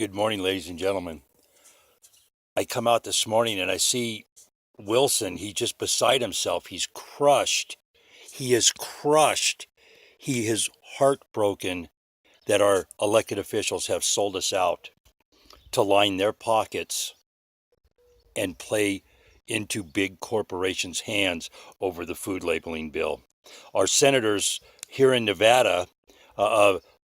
Good morning, ladies and gentlemen. I come out this morning and I see Wilson. He's just beside himself. He's crushed. He is crushed. He is heartbroken that our elected officials have sold us out to line their pockets and play into big corporations' hands over the food labeling bill. Our senators here in Nevada,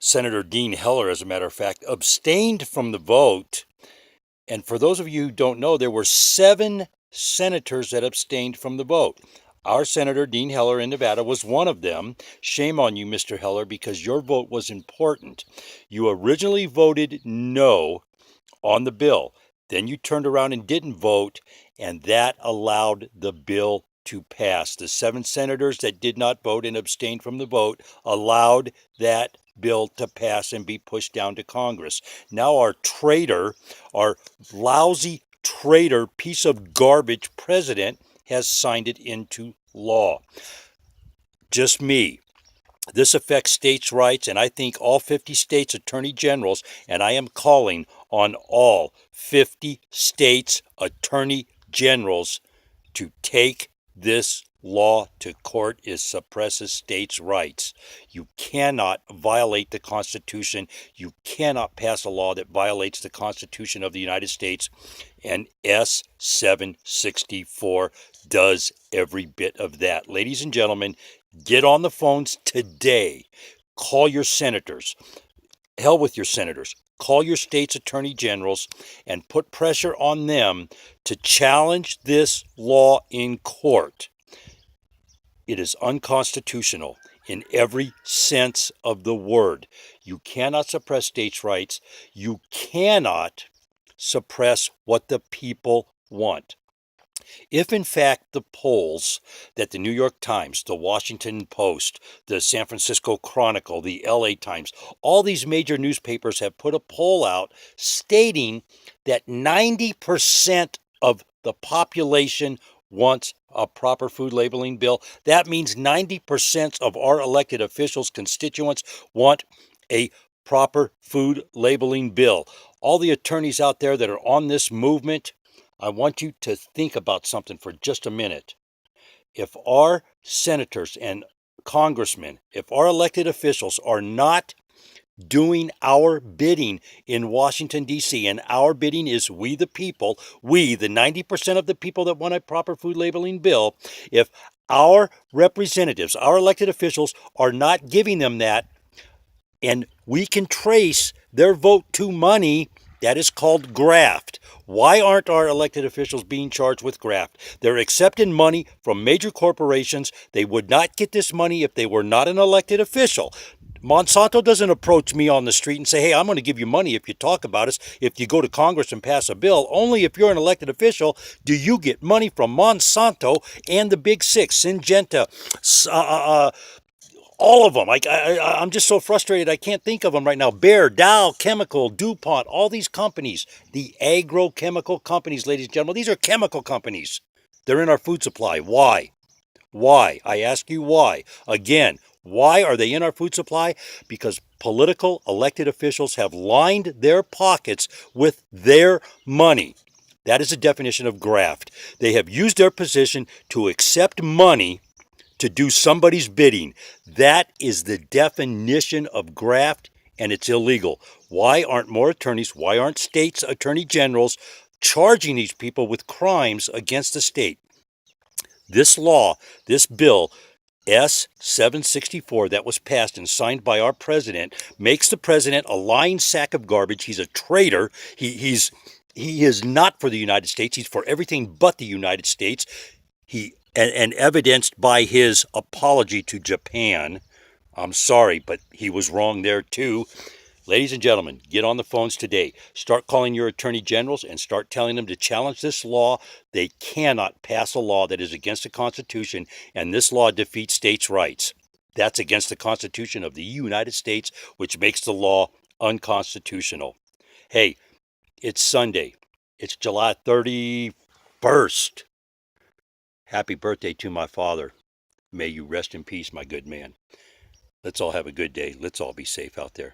Senator Dean Heller, as a matter of fact, abstained from the vote. And for those of you who don't know, there were 7 senators that abstained from the vote. Our Senator Dean Heller in Nevada was one of them. Shame on you, Mr. Heller, because your vote was important. You originally voted no on the bill. Then you turned around and didn't vote, and that allowed the bill to pass. The 7 senators that did not vote and abstained from the vote allowed that bill to pass and be pushed down to Congress. Now our traitor, our lousy traitor, piece of garbage president has signed it into law. Just me. This affects states' rights, and I think all 50 states' attorney generals, and I am calling on all 50 states' attorney generals to take this law to court. It suppresses states' rights. You cannot violate the Constitution. You cannot pass a law that violates the Constitution of the United States, and S764 does every bit of that. Ladies and gentlemen, get on the phones today. Call your senators. Hell with your senators. Call your state's attorney generals and put pressure on them to challenge this law in court. It is unconstitutional in every sense of the word. You cannot suppress states' rights. You cannot suppress what the people want. If, in fact, the polls that the New York Times, the Washington Post, the San Francisco Chronicle, the LA Times, all these major newspapers have put a poll out stating that 90% of the population wants a proper food labeling bill, that means 90% of our elected officials, constituents, want a proper food labeling bill. All the attorneys out there that are on this movement, I want you to think about something for just a minute. If our senators and congressmen, if our elected officials are not doing our bidding in Washington, D.C., and our bidding is we the people, we, the 90% of the people that want a proper food labeling bill, if our representatives, our elected officials are not giving them that, and we can trace their vote to money, that is called graft. Why aren't our elected officials being charged with graft? They're accepting money from major corporations. They would not get this money if they were not an elected official. Monsanto doesn't approach me on the street and say, hey, I'm going to give you money if you talk about us, if you go to Congress and pass a bill. Only if you're an elected official do you get money from Monsanto and the Big Six, Syngenta, all of them. I'm just so frustrated. I can't think of them right now. Bayer, Dow, Chemical, DuPont, all these companies, the agrochemical companies, ladies and gentlemen, these are chemical companies. They're in our food supply. Why? Why? I ask you why. Again, why are they in our food supply? Because political elected officials have lined their pockets with their money. That is the definition of graft. They have used their position to accept money to do somebody's bidding. That is the definition of graft, and it's illegal. Why aren't more attorneys, why aren't states' attorney generals charging these people with crimes against the state? This law, this bill, S764, that was passed and signed by our president, makes the president a lying sack of garbage. He's a traitor. He is not for the United States. He's for everything but the United States. And evidenced by his apology to Japan. I'm sorry, but he was wrong there too. Ladies and gentlemen, get on the phones today. Start calling your attorney generals and start telling them to challenge this law. They cannot pass a law that is against the Constitution, and this law defeats states' rights. That's against the Constitution of the United States, which makes the law unconstitutional. Hey, it's Sunday. It's July 31st. Happy birthday to my father. May you rest in peace, my good man. Let's all have a good day. Let's all be safe out there.